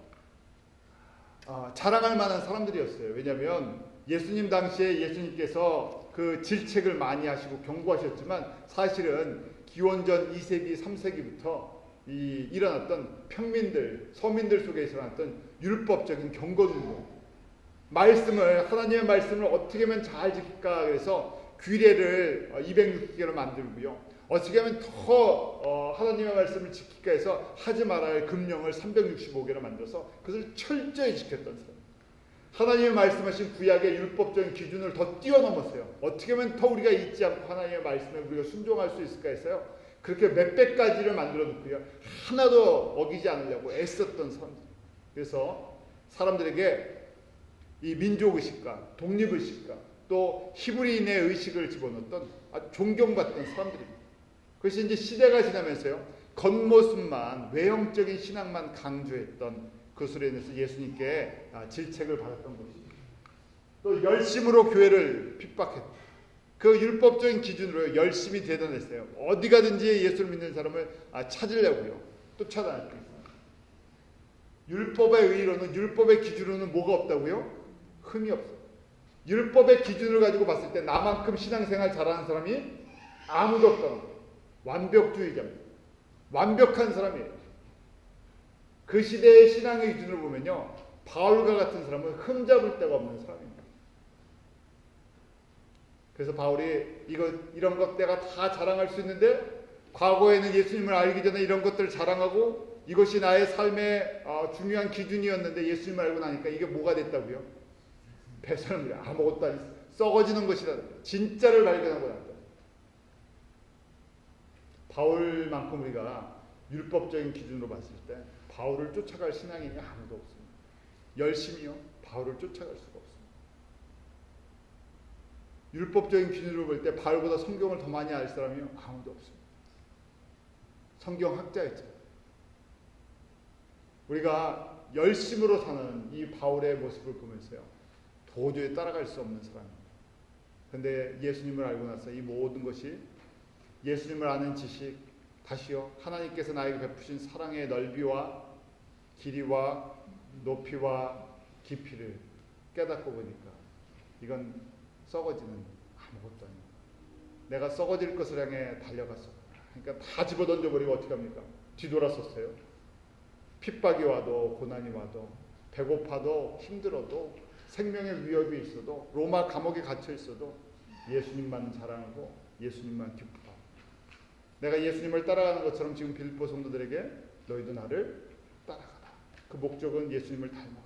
자랑할 만한 사람들이었어요. 왜냐하면 예수님 당시에 예수님께서 그 질책을 많이 하시고 경고하셨지만 사실은 기원전 2세기, 3세기부터 일어났던 평민들, 서민들 속에서 일어났던 율법적인 경건운동, 하나님의 말씀을 어떻게 하면 잘 지킬까 그래서 규례를 260개로 만들고요. 어떻게 하면 더 하나님의 말씀을 지킬까 해서 하지 말아야 할 금령을 365개로 만들어서 그것을 철저히 지켰던 사람. 하나님의 말씀하신 구약의 율법적인 기준을 더 뛰어넘었어요. 어떻게 하면 더 우리가 잊지 않고 하나님의 말씀에 우리가 순종할 수 있을까 해서요. 그렇게 몇백 가지를 만들어 놓고요. 하나도 어기지 않으려고 애썼던 사람들. 그래서 사람들에게 이 민족의식과 독립의식과 또 히브리인의 의식을 집어넣었던 아주 존경받던 사람들입니다. 그것이 이제 시대가 지나면서요. 겉모습만, 외형적인 신앙만 강조했던 그것으로 인해서 예수님께 질책을 받았던 것입니다. 또 열심으로 교회를 핍박했다. 그 율법적인 기준으로 열심히 대단했어요. 어디 가든지 예수를 믿는 사람을 찾으려고요. 쫓아다녔다. 율법의 의의로는, 율법의 기준으로는 뭐가 없다고요? 흠이 없어요. 율법의 기준을 가지고 봤을 때 나만큼 신앙생활 잘하는 사람이 아무도 없다는 거예요. 완벽주의자입니다. 완벽한 사람이에요. 그 시대의 신앙의 기준을 보면요, 바울과 같은 사람은 흠잡을 데가 없는 사람입니다. 그래서 바울이 이런 것 내가 다 자랑할 수 있는데 과거에는 예수님을 알기 전에 이런 것들을 자랑하고 이것이 나의 삶의 중요한 기준이었는데 예수님을 알고 나니까 이게 뭐가 됐다고요? 배설물이 아무것도 아니 썩어지는 것이다. 진짜를 발견하고 났다. 바울만큼 우리가 율법적인 기준으로 봤을 때 바울을 쫓아갈 신앙인이 아무도 없습니다. 열심히요 바울을 쫓아갈 수가 없습니다. 율법적인 기준으로 볼 때 바울보다 성경을 더 많이 알 사람이요 아무도 없습니다. 성경학자였죠. 우리가 열심으로 사는 이 바울의 모습을 보면서요 도저히 따라갈 수 없는 사람입니다. 그런데 예수님을 알고 나서 이 모든 것이 예수님을 아는 지식, 다시요 하나님께서 나에게 베푸신 사랑의 넓이와 길이와 높이와 깊이를 깨닫고 보니까 이건 썩어지는 아무것도 아닙니다. 내가 썩어질 것을 향해 달려갔어. 그러니까 다 집어던져버리고 어떻게 합니까? 뒤돌아섰어요. 핍박이 와도 고난이 와도 배고파도 힘들어도 생명의 위협이 있어도 로마 감옥에 갇혀 있어도 예수님만 자랑하고 예수님만 기뻐하고 내가 예수님을 따라가는 것처럼 지금 빌립보 성도들에게 너희도 나를 따라가라. 그 목적은 예수님을 닮아가는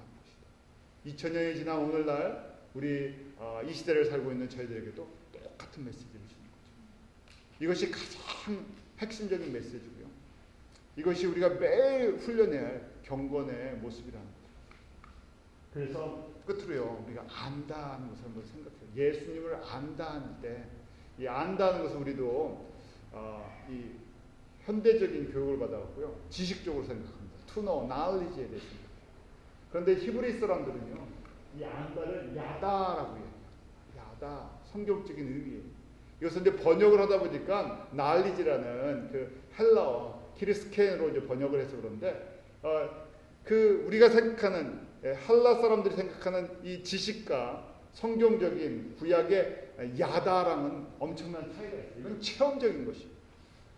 것이다. 2000년이 지난 오늘날 우리 이 시대를 살고 있는 저희들에게도 똑같은 메시지를 주는 거죠. 이것이 가장 핵심적인 메시지고요. 이것이 우리가 매일 훈련해야 할 경건의 모습이라는 거죠. 그래서 끝으로요 우리가 안다는 것을 한번 생각해요. 예수님을 안다는 때 이 안다는 것은 우리도 이 현대적인 교육을 받아갖고요 지식적으로 생각합니다. To know, knowledge에 대해서. 그런데 히브리 사람들은요 이 안다를 야다라고 해요. 야다, 성경적인 의미예요. 이것을 이제 번역을 하다 보니까 knowledge라는 그 헬라어 키리스켄으로 이제 번역을 해서 그런데 그 우리가 생각하는 헬라 사람들이 생각하는 이 지식과 성경적인 구약의 야다랑은 엄청난 차이가 있어요. 이건 체험적인 것이에요.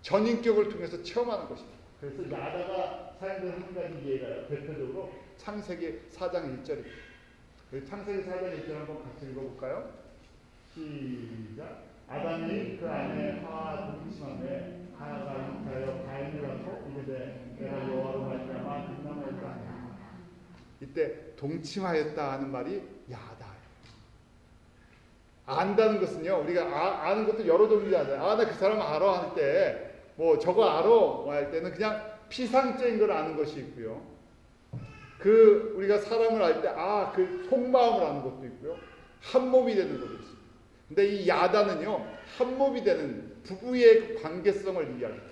전인격을 통해서 체험하는 것입니다. 그래서 야다가 사용되는 한 가지 예가요. 대표적으로 창세기 4장 1절입니다. 창세기 4장 1절 한번 같이 읽어볼까요? 시작. 아담이 그 아내 하와 동침함에 하와가 잉타하여 가인을 낳고 이르되 내가 여호와로 말미암아 등남하였다 하니라. 이때 동침하였다 하는 말이 야다예요. 안다는 것은요 우리가 아는 것도 여러 종류잖아요. 나 그 사람 알아 할 때 뭐 저거 알아 할 때는 그냥 피상적인 걸 아는 것이 있고요. 우리가 사람을 알 때 그 속마음을 아는 것도 있고요. 한 몸이 되는 것도 있습니다. 근데 이 야단은요, 한 몸이 되는 부부의 관계성을 이야기합니다.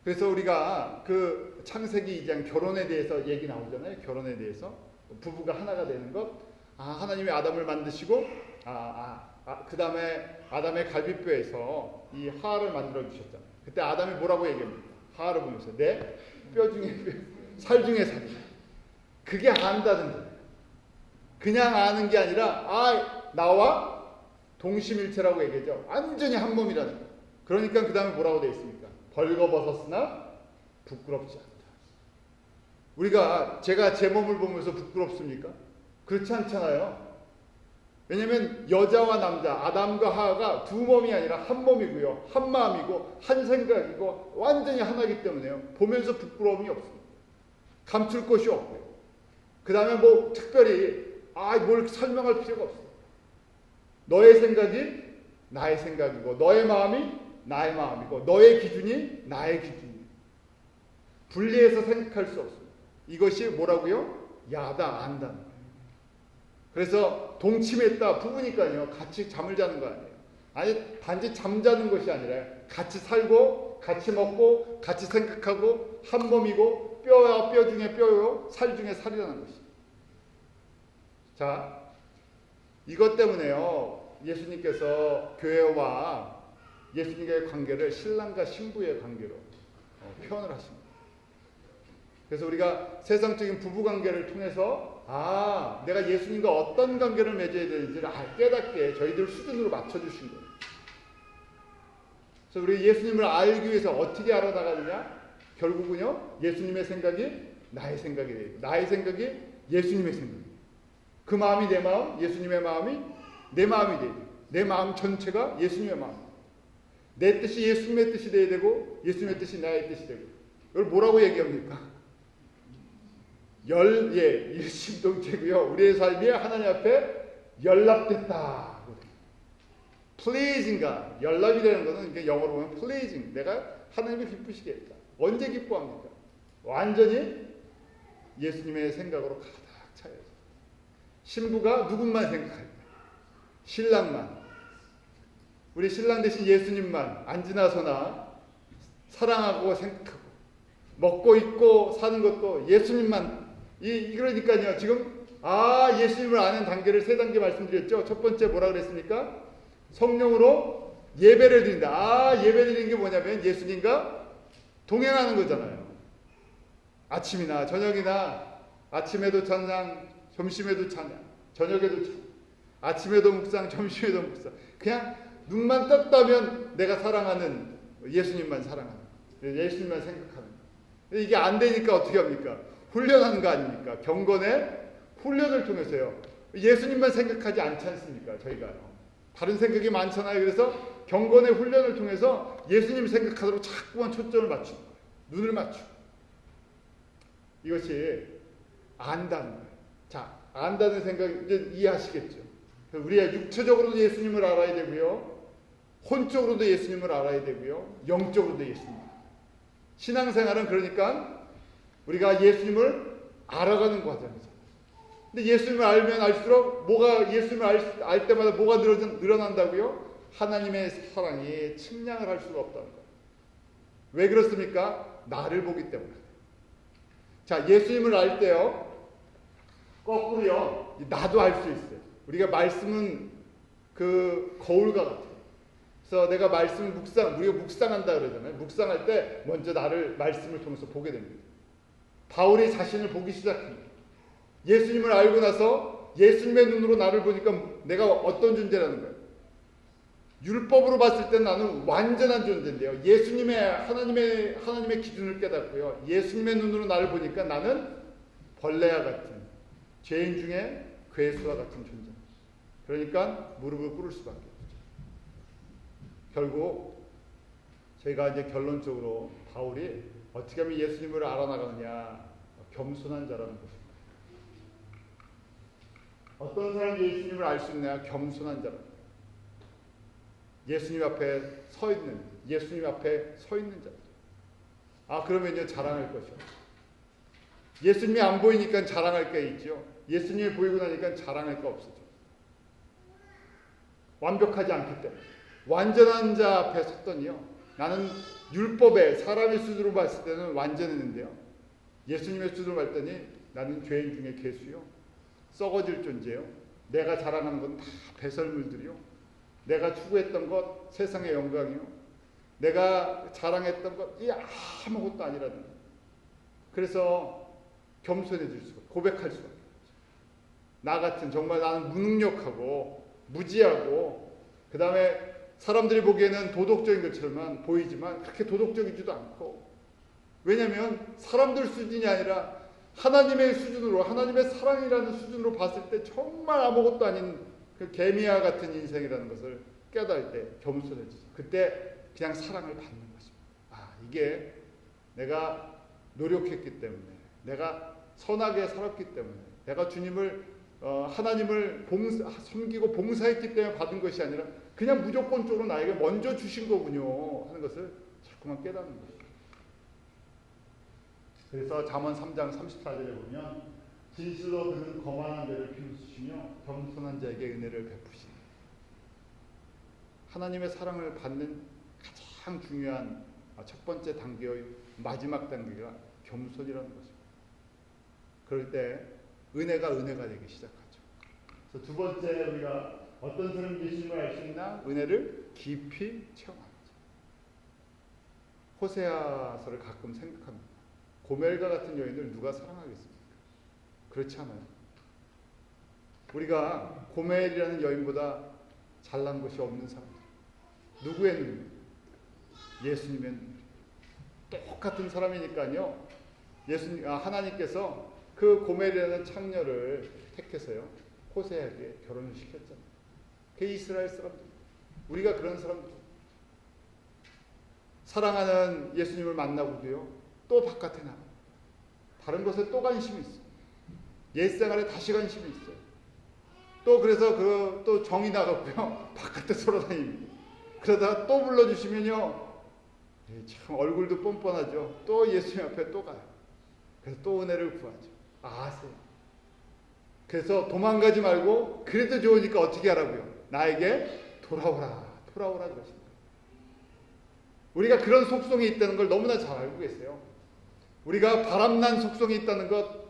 그래서 우리가 창세기 2장 결혼에 대해서 얘기 나오잖아요. 결혼에 대해서 부부가 하나가 되는 것. 하나님이 아담을 만드시고 그 다음에 아담의 갈비뼈에서 이 하와를 만들어 주셨잖아요. 그때 아담이 뭐라고 얘기합니까? 하와를 보면서 내 뼈 중에 뼈, 살 중에 살이다. 그게 안다는 거예요. 그냥 아는 게 아니라 나와 동심일체라고 얘기하죠. 완전히 한 몸이라는 거예요. 그러니까 그 다음에 뭐라고 되어 있습니까? 벌거벗었으나 부끄럽지 않다. 제가 제 몸을 보면서 부끄럽습니까? 그렇지 않잖아요. 왜냐하면 여자와 남자, 아담과 하와가 두 몸이 아니라 한 몸이고요. 한 마음이고 한 생각이고 완전히 하나이기 때문에요. 보면서 부끄러움이 없습니다. 감출 것이 없고요. 그 다음에 특별히 뭘 설명할 필요가 없어요. 너의 생각이 나의 생각이고 너의 마음이 나의 마음이고 너의 기준이 나의 기준이에요. 분리해서 생각할 수 없습니다. 이것이 뭐라고요? 야다, 안다는 거예요. 그래서 동침했다, 부부니까요. 같이 잠을 자는 거 아니에요. 아니, 단지 잠자는 것이 아니라 같이 살고 같이 먹고 같이 생각하고 한 몸이고 뼈와 뼈 중에 뼈요, 살 중에 살이라는 것입니다. 자, 이것 때문에요. 예수님께서 교회와 예수님과의 관계를 신랑과 신부의 관계로 표현을 하십니다. 그래서 우리가 세상적인 부부관계를 통해서 내가 예수님과 어떤 관계를 맺어야 되는지를 깨닫게 저희들 수준으로 맞춰주신 거예요. 그래서 우리 예수님을 알기 위해서 어떻게 알아나가느냐? 결국은요, 예수님의 생각이 나의 생각이 되고 나의 생각이 예수님의 생각이 돼요. 그 마음이 내 마음, 예수님의 마음이 내 마음이 돼야 돼요. 내 마음 전체가 예수님의 마음. 내 뜻이 예수님의 뜻이 돼야 되고 예수님의 뜻이 나의 뜻이 되고. 이걸 뭐라고 얘기합니까? 일심동체고요. 우리의 삶이 하나님 앞에 연락됐다. pleasing가 연락이 되는 것은 영어로 보면 pleasing. 내가 하나님을 기쁘시게 했다. 언제 기뻐합니까? 완전히 예수님의 생각으로 가득 차여서. 신부가 누군만 생각할까? 신랑만. 우리 신랑 대신 예수님만 안지나서나 사랑하고 생각하고 먹고 입고 사는 것도 예수님만. 그러니까요. 지금 예수님을 아는 단계를 3단계 말씀드렸죠. 첫 번째 뭐라 그랬습니까? 성령으로 예배를 드린다. 예배 드리는 게 뭐냐면 예수님과 동행하는 거잖아요. 아침이나 저녁이나 아침에도 찬양, 점심에도 찬양, 저녁에도 찬양, 아침에도 묵상, 점심에도 묵상. 그냥 눈만 떴다면 내가 사랑하는 예수님만 사랑하는, 예수님만 생각하는. 이게 안 되니까 어떻게 합니까? 훈련하는 거 아닙니까? 경건의 훈련을 통해서요. 예수님만 생각하지 않지 않습니까? 저희가요. 다른 생각이 많잖아요. 그래서 경건의 훈련을 통해서 예수님 생각하도록 자꾸만 초점을 맞추는 거예요. 눈을 맞추고. 이것이 안다는 거예요. 자, 안다는 생각 이제 이해하시겠죠? 우리가 육체적으로도 예수님을 알아야 되고요. 혼적으로도 예수님을 알아야 되고요. 영적으로도 예수님. 신앙생활은 그러니까 우리가 예수님을 알아가는 과정이죠. 근데 예수님을 알면 알수록 예수님을 알 때마다 뭐가 늘어난다고요? 하나님의 사랑이 측량을 할 수가 없다는 거예요. 왜 그렇습니까? 나를 보기 때문에. 자, 예수님을 알 때요, 거꾸로요, 나도 알 수 있어요. 우리가 말씀은 거울과 같아요. 그래서 내가 말씀을 우리가 묵상한다 그러잖아요. 묵상할 때 먼저 나를 말씀을 통해서 보게 됩니다. 바울이 자신을 보기 시작합니다. 예수님을 알고 나서 예수님의 눈으로 나를 보니까 내가 어떤 존재라는 거예요. 율법으로 봤을 때 나는 완전한 존재인데요. 하나님의 기준을 깨닫고요. 예수님의 눈으로 나를 보니까 나는 벌레와 같은, 죄인 중에 괴수와 같은 존재입니다. 그러니까 무릎을 꿇을 수밖에 없죠. 결국 저희가 이제 결론적으로 바울이 어떻게 하면 예수님을 알아나가느냐? 겸손한 자라는 것입니다. 어떤 사람이 예수님을 알 수 있느냐? 겸손한 자라. 예수님 앞에 서 있는, 예수님 앞에 서 있는 자. 그러면요, 자랑할 것이요. 예수님이 안 보이니까 자랑할 게 있죠. 예수님이 보이고 나니까 자랑할 거 없어져. 완벽하지 않기 때문에. 완전한 자 앞에 섰더니요, 나는 율법에 사람의 수준으로 봤을 때는 완전했는데요, 예수님의 수준으로 봤더니 나는 죄인 중에 괴수요, 썩어질 존재요. 내가 자랑하는 건 다 배설물들이요. 내가 추구했던 것 세상의 영광이요. 내가 자랑했던 것 이 아무것도 아니라는 거예요. 그래서 겸손해질 수가, 고백할 수가 없어요. 나 같은, 정말 나는 무능력하고 무지하고, 그 다음에 사람들이 보기에는 도덕적인 것처럼 보이지만 그렇게 도덕적이지도 않고, 왜냐하면 사람들 수준이 아니라 하나님의 수준으로, 하나님의 사랑이라는 수준으로 봤을 때 정말 아무것도 아닌 그 개미와 같은 인생이라는 것을 깨달을 때 겸손해지죠. 그때 그냥 사랑을 받는 것입니다. 이게 내가 노력했기 때문에, 내가 선하게 살았기 때문에, 내가 주님을 하나님을 섬기고 봉사했기 때문에 받은 것이 아니라 그냥 무조건적으로 나에게 먼저 주신 거군요 하는 것을 자꾸만 깨닫는 거예요. 그래서 잠언 3장 34절에 보면 진실로 그는 거만한 자를 비웃으시며 겸손한 자에게 은혜를 베푸시니, 하나님의 사랑을 받는 가장 중요한 첫 번째 단계의 마지막 단계가 겸손이라는 것입니다. 그럴 때 은혜가 되기 시작하죠. 그래서 두 번째, 우리가 어떤 사람이 예수님을 알 수 있나? 은혜를 깊이 체험하는 거죠. 호세아서를 가끔 생각합니다. 고멜과 같은 여인을 누가 사랑하겠습니까? 그렇지 않아요. 우리가 고멜이라는 여인보다 잘난 것이 없는 사람, 누구의 눈? 예수님의 눈. 똑같은 사람이니까요, 하나님께서 그 고멜이라는 창녀를 택해서요, 호세아에게 결혼을 시켰잖아요. 그 이스라엘 사람들, 우리가 그런 사람들, 사랑하는 예수님을 만나고도요, 또 바깥에 나가, 다른 것에 또 관심이 있어요. 옛생활에 다시 관심이 있어요. 또 그래서 또 정이 나갔고요, 바깥에 돌아다닙니다. 그러다가 또 불러주시면요, 참 얼굴도 뻔뻔하죠. 또 예수님 앞에 또 가요. 그래서 또 은혜를 구하죠. 아세요. 그래서 도망가지 말고, 그래도 좋으니까 어떻게 하라고요? 나에게 돌아오라 그러십니다. 우리가 그런 속성이 있다는 걸 너무나 잘 알고 계세요. 우리가 바람난 속성이 있다는 것,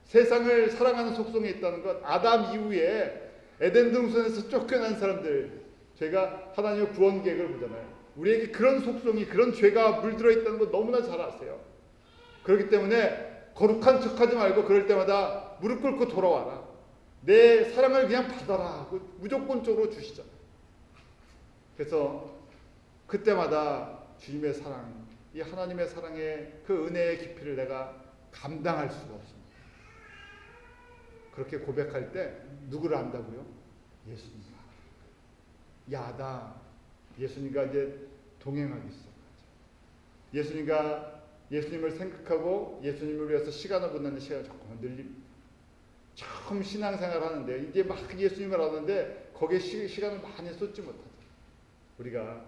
세상을 사랑하는 속성이 있다는 것, 아담 이후에 에덴 동산에서 쫓겨난 사람들, 저희가 하나님의 구원 계획을 보잖아요. 우리에게 그런 속성이, 그런 죄가 물들어 있다는 것 너무나 잘 아세요. 그렇기 때문에 거룩한 척하지 말고 그럴 때마다 무릎 꿇고 돌아와라, 내 사랑을 그냥 받아라 하고 무조건적으로 주시잖아요. 그래서 그때마다 주님의 사랑, 이 하나님의 사랑의 그 은혜의 깊이를 내가 감당할 수가 없습니다. 그렇게 고백할 때 누구를 안다고요? 예수님. 나 예수님과 이제 동행하기 시작하죠. 예수님을 생각하고 예수님을 위해서 시간을 보내는 시간을 조금만 늘립니다. 처음 신앙생활 하는데, 이제 막 예수님을 아는데 거기에 시간을 많이 쏟지 못하죠. 우리가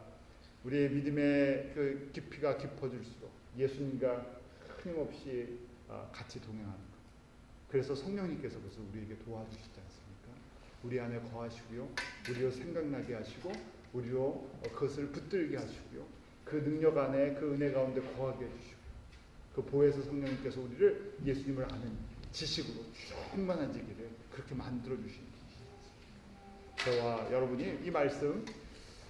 우리의 믿음의 그 깊이가 깊어질수록 예수님과 끊임없이 같이 동행하는 것. 그래서 성령님께서 그것을 우리에게 도와주시지 않습니까? 우리 안에 거하시고요, 우리로 생각나게 하시고, 우리로 그것을 붙들게 하시고요, 그 능력 안에, 그 은혜 가운데 거하게 해주시고, 그 보혜사 성령님께서 우리를 예수님을 아는 지식으로 충만해지기를 그렇게 만들어 주시는 분이십니다. 저와 여러분이 이 말씀,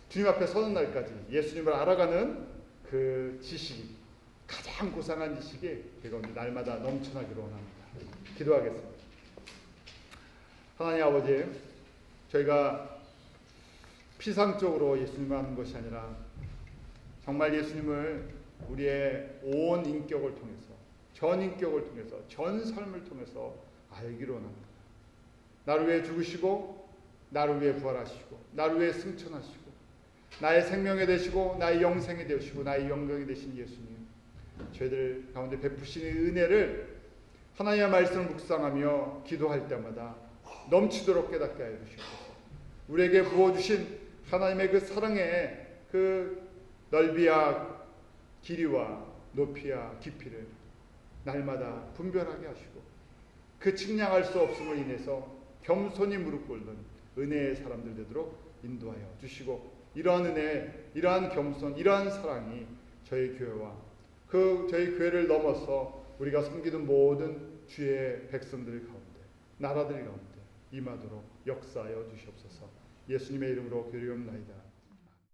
주님 앞에 서는 날까지 예수님을 알아가는 그 지식이, 가장 고상한 지식이 그건 날마다 넘쳐나기를 원합니다. 기도하겠습니다. 하나님 아버지, 저희가 피상적으로 예수님을 아는 것이 아니라 정말 예수님을 우리의 온 인격을 통해서, 전 인격을 통해서, 전 삶을 통해서 알기로 원합니다. 나를 위해 죽으시고, 나를 위해 부활하시고, 나를 위해 승천하시고, 나의 생명이 되시고, 나의 영생이 되시고, 나의 영광이 되신 예수님, 저희들 가운데 베푸시는 은혜를 하나님의 말씀을 묵상하며 기도할 때마다 넘치도록 깨닫게 하여 주시옵소서. 우리에게 부어주신 하나님의 그 사랑의 그 넓이와 길이와 높이와 깊이를 날마다 분별하게 하시고 그 측량할 수 없음을 인해서 겸손히 무릎 꿇는 은혜의 사람들 되도록 인도하여 주시고, 이러한 은혜, 이러한 겸손, 이러한 사랑이 저희 교회와 저희 교회를 넘어서 우리가 섬기는 모든 주의 백성들 가운데, 나라들 가운데 임하도록 역사하여 주시옵소서. 예수님의 이름으로 기도하옵나이다.